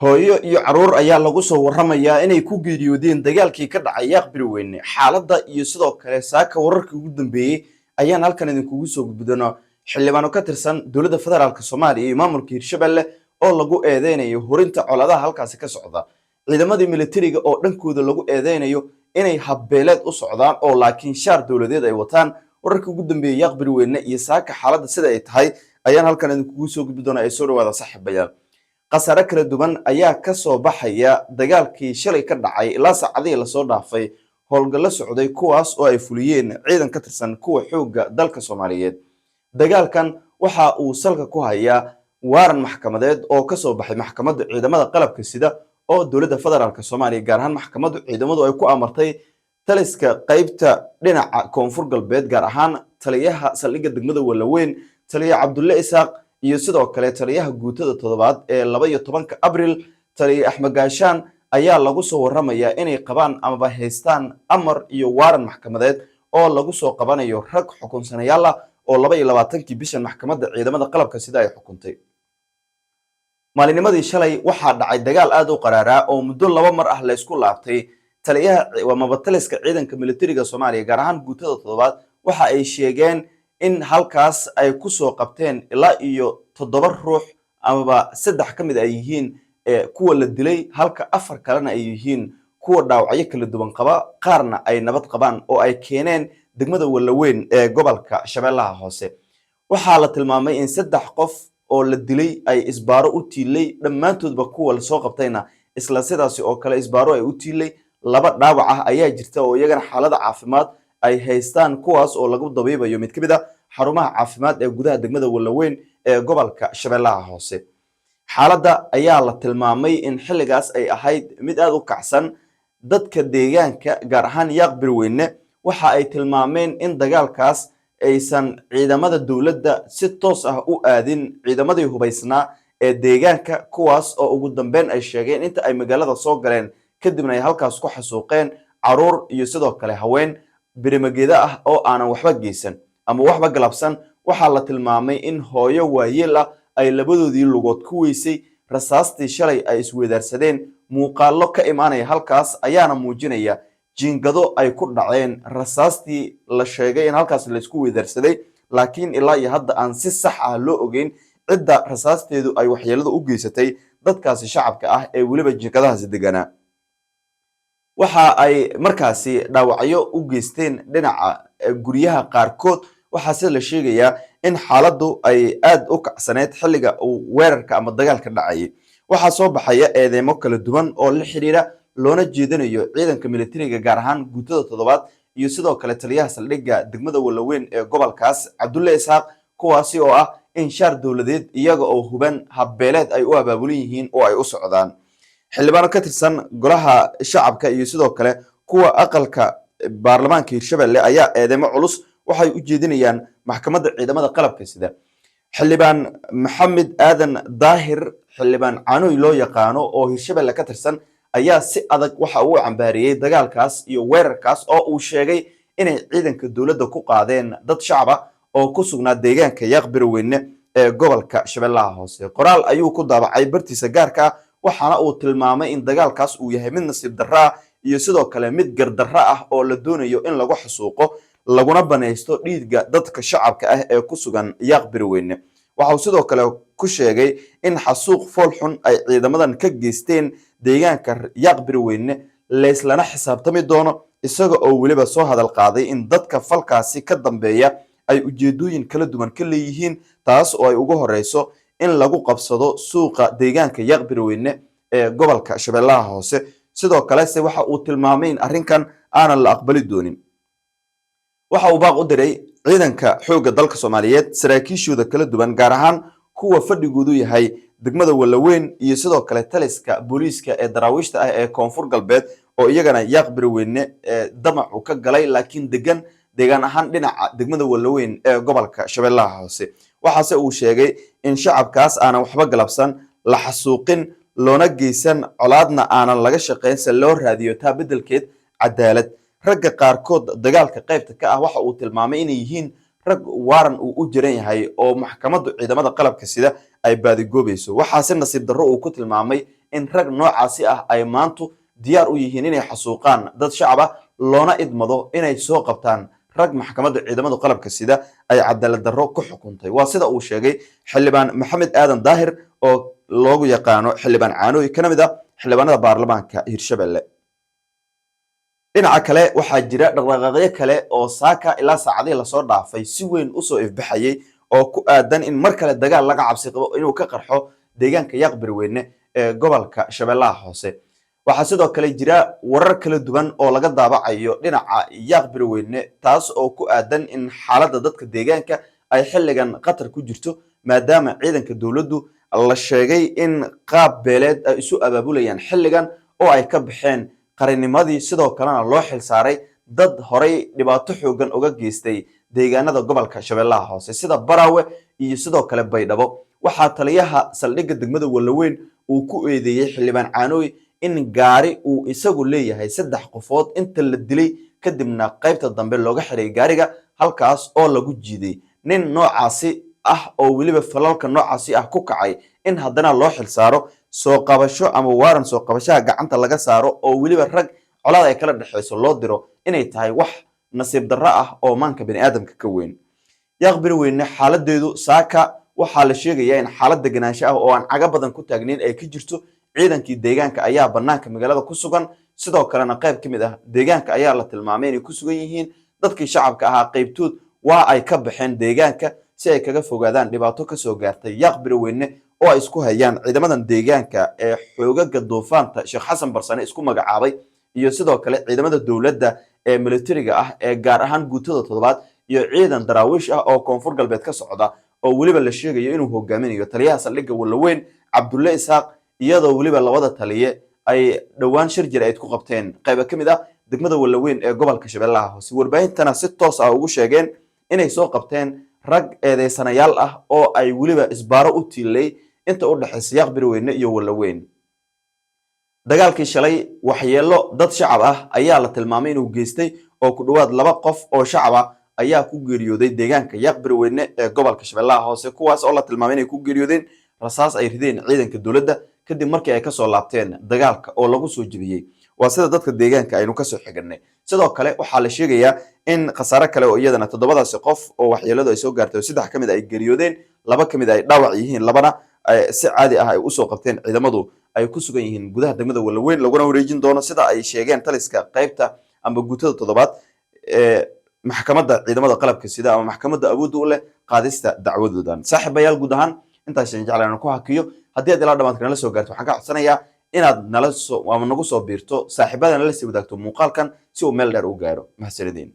hooyo iyo caruur ayaa lagu soo warramayaa inay ku geeriyoodeen dagaalkii ka dhacay yaaqbiri weyne xaaladda iyo sidoo kale saaka wararkii ugu dambeeyey ayaan halkan idinkugu soo gudbidano xildhibaano ka tirsan dowladda federaalk Soomaaliya iyo maamulka Hirshabelle oo lagu eedeynayo horinta coladaha halkaasi ka socda ciidamadii militariga oo dhankooda lagu eedeynayo inay habbeeleed u socdaan oo laakiin shaar dowladeed ay wataan wararkii ugu dambeeyey yaaqbiri weyne iyo saaka xaaladda sida ay tahay ayaan halkan idinkugu soo gudbidano ay soo dhawaada saaxiibayaal qasare kala duwan ayaa ka soo baxaya dagaalkii shalay ka dhacay ilaa saacadii la soo dhaafay howlgallo socday kuwaas oo ay fuliyeen ciidan ka tirsan kuwa xoogga dalka Soomaaliyeed dagaalkan waxa uu salka ku hayaa waaran maxkamadeed oo ka soo baxay maxkamadda ciidamada qalabka sida oo dowladda federaalka Soomaaliya gaar ahaan maxkamadda ciidamadu ay ku amartay taliska qaybta dhinaca koonfur galbeed gaar ahaan taliyaha saldhigga degmada Walaweyn taliya Cabdulle Isaaq iyo sidoo kale taliyaha guutada toddobaad ee 12 Abriil taliya Axmed Gaashaan ayaa lagu soo warramayaa inay qabaan ama haystaan amar iyo waaran maxkamadeed oo lagu soo qabanayo rag xukunsanayaal ah oo 22kii bishan maxkamadda ciidamada qalabka sida ay xukuntay maalinimadii shalay waxaa dhacay dagaal aad u qaraaraa oo muddo 2 mar ah la isku laabtay taliyaha mabataliska ciidanka militariga Soomaaliya gaar ahaan guutada toddobaad waxa ay sheegeen in halkaas ay ku soo qabteen ilaa iyo 7 ruux ama 3 kamid ay yihiin kuwa la dilay halka 4 kalena ay yihiin kuwa dhaawacyo kala duwan qaba qaarna ay nabad qabaan oo ay keeneen degmada Walaweyn ee gobolka Shabeellaha Hoose waxaa la tilmaamay in 3 qof oo la dilay ay isbaaro u tiilay dhammaantoodba kuwa la soo qabtayna isla sidaasi oo kale isbaaro ay u tiilay 2 dhaawac ah ayaa jirta oo iyagana xaaladda caafimaad ay haystaan kuwaas oo lagu dabiibayo mid kamid ah xarumaha caafimaad ee gudaha degmada Walaweyn ee gobolka Shabeellaha Hoose xaaladda ayaa la tilmaamay in xilligaas ay ahayd mid aad u kacsan dadka deegaanka gaar ahaan yaaqbiri weyne waxa ay tilmaameen in dagaalkaas aysan ciidamada dowladda si toos ah u aadin ciidamadii hubaysnaa ee deegaanka kuwaas oo ugu dambeyn ay sheegeen inta ay magaalada soo galeen kadibna ay halkaas ku xasuuqeen caruur iyo sidoo kale haween birimageeda ah oo aanan waxba geysan ama waxba galabsan waxaa la tilmaamay in hooyo waayeel ah ay labadoodii lugood ku weysay rasaastii shalay ay isweedaarsadeen muuqaallo ka imaanaya halkaas ayaana muujinaya jiingado ay ku dhaceen rasaastii la sheegay in halkaas la isku weedaarsaday laakiin ilaa iyo hadda aan si sax ah loo ogeyn cidda rasaasteedu ay waxyeelada u geysatay dadkaasi shacabka ah ee weliba jiingadahaasi deganaa waxa ay markaasi dhaawacyo u geysteen dhinaca guryaha qaarkood waxaa sida la sheegayaa in xaaladdu ay aad u kacsaneed xilliga uu weerarka ama dagaalka dhacayay waxaa soo baxaya eedeymo kala duwan oo la xiriira loona jeedinayo ciidanka militariga gaar ahaan guutada toddobaad iyo sidoo kale taliyaha saldhigga degmada Walaweyn ee gobolkaas Cabdulle Isaaq kuwaasi oo ah in shaar dowladeed iyaga oo huban habbeeleed ay u abaabulan yihiin oo ay u socdaan xildhibaano ka tirsan golaha shacabka iyo sidoo kale kuwa aqalka baarlamaanka Hirshabelle ayaa eedeymo culus waxay u jeedinayaan maxkamadda ciidamada qalabka sida xildhibaan Maxamed Aadan Daahir xildhibaan Caanoy loo yaqaano oo Hirshabelle ka tirsan ayaa si adag waxa uu cambaariyay dagaalkaas iyo weerarkaas oo uu sheegay inay ciidanka dowladda ku qaadeen dad shacab ah oo ku sugnaa deegaanka yaaqbiri weyne ee gobolka Shabeellaha Hoose qoraal ayuu ku daabacay bartiisa gaarka ah waxaana uu tilmaamay in dagaalkaas uu yahay mid nasiib darro ah iyo sidoo kale mid gardarro ah oo la doonayo in lagu xasuuqo laguna banaysto dhiigga dadka shacabka ah ee ku sugan yaaqbiri weyne waxa uu sidoo kale ku sheegay in xasuuq fool xun ay ciidamadan ka geysteen deegaanka yaaqbiri weyne leeslana xisaabtami doono isaga oo weliba soo hadal qaaday in dadka falkaasi ka dambeeya ay ujeedooyin kala duwan ka leeyihiin taas oo ay ugu horeyso in lagu qabsado suuqa deegaanka yaaqbiri weyne ee gobolka Shabeellaha Hoose sidoo kale waxa uu tilmaamay in arrinkan aanan la aqbali doonin waxa uu baaq u diray ciidanka xoogga dalka Soomaaliyeed saraakiishooda kala duwan gaar ahaan kuwa fadhigoodu yahay degmada Walaweyn iyo sidoo kale taliska booliiska ee daraawiishta ah ee koonfur galbeed oo iyagana yaaqbiri weyne damacu ka galay laakiin deegaan ahaan dhinaca degmada Walaweyn ee gobolka Shabeellaha Hoose waxaase uu sheegay in shacabkaas aanan waxba galabsan la xasuuqin loona geysan colaadna aanan laga shaqeyn si loo raadiyo taa beddelkeed cadaalad ragga qaarkood dagaalka qaybta ka ah waxa uu tilmaamay inay yihiin rag waaran uu u jiran yahay oo maxkamadda ciidamada qalabka sida ay baadigoobayso waxaase nasiib darro uu ku tilmaamay in rag noocaasi ah ay maantu diyaar u yihiin inay xasuuqaan dad shacab ah loona idmado inay soo qabtaan rag maxkamadda ciidamada qalabka sida ay cadaalad darro ku xukuntay. waa sida uu sheegay xildhibaan maxamed aadan daahir oo loogu yaqaano xildhibaan caanooy kana mid ah xildhibaanada baarlamaanka hirshabelle. dhinaca kale waxaa jira dhaqdhaqaaqyo kale oo saaka ilaa saacadihii lasoo dhaafay si weyn usoo ifbaxayay oo ku aadan in mar kale dagaal laga cabsi qabo inuu ka qarxo deegaanka Yaqbirweyne ee gobolka Shabeellaha Hoose. waxaa sidoo kale jira warar kala duwan oo laga daabacayo dhinaca Yaqbirweyne taas oo ku aadan in xaaladda dadka deegaanka ay xilligan qatar ku jirto maadaama ciidanka dowladdu la sheegay in qaab beeleed ay isu abaabulayaan xilligan oo ay ka baxeen qarinimadii sidoo kalena loo xilsaaray dad horay dhibaato xoogan uga geystay deegaanada gobolka Shabeellaha Hoose sida Barawe iyo sidoo kale Baydhabo. waxaa taliyaha saldhigga degmada Walaweyn uu ku eedeeyay xildhibaan caanooy in gaari uu isagu leeyahay 3 qofood inta la dilay kadibna qaybta dambe looga xiray gaariga halkaas oo lagu jiiday nin noocaasi ah oo waliba falalka noocaasi ah ku kacay in haddana loo xilsaaro soo qabasho ama waaran soo qabashaha gacanta laga saaro oo waliba rag colaad ay kala dhaxayso loo diro inay tahay wax nasiib darro ah oo maanka bini'aadamka ka weyn. Yaqbirweyne xaaladeedu saaka waxaa la sheegayaa in xaalad deganaansho ah oo aan caga badan ku taagnayn ay ka jirto. ciidankii deegaanka ayaa banaanka magaalada ku sugan sidoo kalena qayb ka mid ah deegaanka ayaa la tilmaamay inay ku sugan yihiin. dadkii shacabka ahaa qaybtood waa ay ka baxeen deegaanka si ay kaga fogaadaan dhibaato ka soo gaartay Yaqbirweyne oo ay isku hayaan ciidamadan deegaanka ee xoogaga duufaanta Sheekh Xasan Barsane isku magacaabay iyo sidoo kale ciidamada dowladda ee militariga ah ee gaar ahaan guutada 7aad iyo ciidan daraawiish ah oo koonfur galbeed ka socda oo waliba la sheegayo inuu hogaaminayo taliyaha saldhigga Walaweyn Cabdulle Isaaq iyadoo waliba labada taliye ay dhawaan shir jir ay ku qabteen qayb ka mid ah degmada Walaweyn ee gobolka Shabeellaha Hoose. warbaahintana si toos ah ugu sheegeen inay soo qabteen rag eedeysanayaal ah oo ay waliba isbaaro u tiilay inta u dhaxaysa Yaqbirweyne iyo Walaweyn. dagaalkii shalay waxyeelo dad shacab ah ayaa la tilmaamay inuu geystay oo ku dhawaad 2 qof oo shacab ah ayaa ku geeriyooday deegaanka Yaqbirweyne ee gobolka Shabeellaha Hoose kuwaas oo la tilmaamay inay ku geeriyoodeen rasaas ay rideen ciidanka dowladda kadib markii ay ka soo laabteen dagaalka oo lagu soo jibiyay. waa sida dadka deegaanka aynu ka soo xignay. sidoo kale waxaa la sheegayaa in khasaare kale oo iyadana 7daasi qof oo waxyeeladu ay soo gaartay 3 kamid ay geeriyoodeen 2 kamid ay dhaawac yihiin labana si caadi ah ay u soo qabteen ciidamadu ay ku sugan yihiin gudaha degmada Walaweyn laguna wareejin doono sida ay sheegeen taliska qaybta ama guutada 7aad ee maxkamadda ciidamada qalabka sida ama maxkamadda awood u leh qaadista dacwadoodan. saaxiibayaal guud ahaan intaas aan jeclaan ku hakiyo haddii aad ilaa dhamaadka nala soo gaarto waxaan ka codsanayaa inaad nala soo ama nagu soo biirto saaxiibadana la sii wadaagto muuqaalkan si uu meel dheer u gaaro. mahadsanidin.